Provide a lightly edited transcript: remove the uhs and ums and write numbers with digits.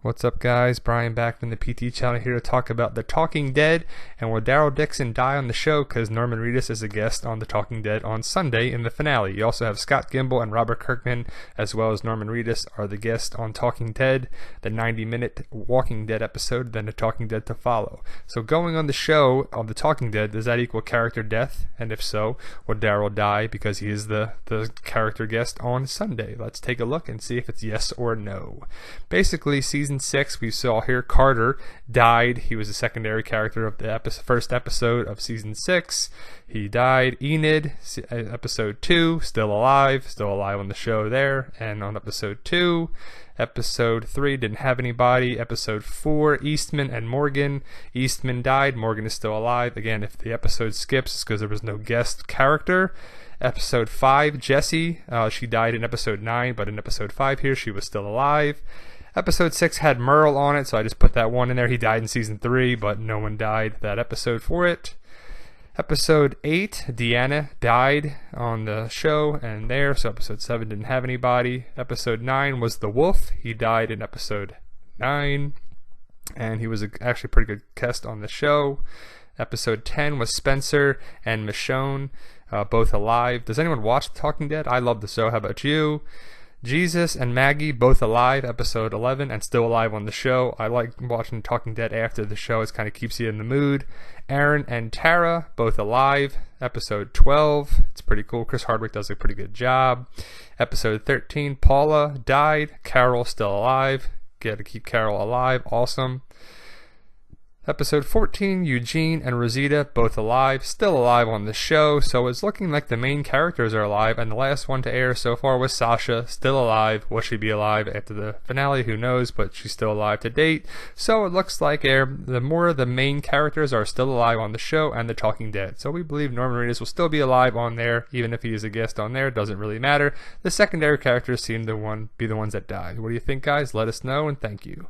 What's up, guys? Brian back from the PT channel here to talk about The Talking Dead, and will Daryl Dixon die on the show because Norman Reedus is a guest on The Talking Dead on Sunday in the finale. You also have Scott Gimple and Robert Kirkman as well as Norman Reedus are the guests on Talking Dead, the 90-minute Walking Dead episode, then The Talking Dead to follow. So going on the show of The Talking Dead, does that equal character death? And if so, will Daryl die because he is the character guest on Sunday? Let's take a look and see if it's yes or no. Basically, season 6, we saw here Carter died. He was a secondary character of the first episode of season 6. He died. Enid, episode 2, still alive on the show there, and on episode 2. Episode 3 didn't have anybody. Episode 4, Eastman and Morgan. Eastman died. Morgan is still alive. Again, if the episode skips, it's because there was no guest character. Episode 5, Jessie. She died in episode 9, but in episode 5 here, she was still alive. Episode 6 had Merle on it, so I just put that one in there. He died in season 3, but no one died that episode for it. Episode 8, Deanna died on the show and there, so episode 7 didn't have anybody. Episode 9 was the Wolf. He died in episode 9, and he was actually a pretty good guest on the show. Episode 10 was Spencer and Michonne, both alive. Does anyone watch The Talking Dead? I love the show. How about you? Jesus and Maggie, both alive, episode 11, and still alive on the show. I like watching Talking Dead after the show. It kind of keeps you in the mood. Aaron and Tara, both alive, episode 12. It's pretty cool. Chris Hardwick does a pretty good job. Episode 13, Paula died. Carol still alive. Got to keep Carol alive. Awesome. Episode 14, Eugene and Rosita, both alive, still alive on the show, so it's looking like the main characters are alive, and the last one to air so far was Sasha, still alive. Will she be alive after the finale? Who knows, but she's still alive to date. So it looks like the more of the main characters are still alive on the show and The Talking Dead. So we believe Norman Reedus will still be alive on there, even if he is a guest on there. It doesn't really matter. The secondary characters seem to be the ones that died. What do you think, guys? Let us know, and thank you.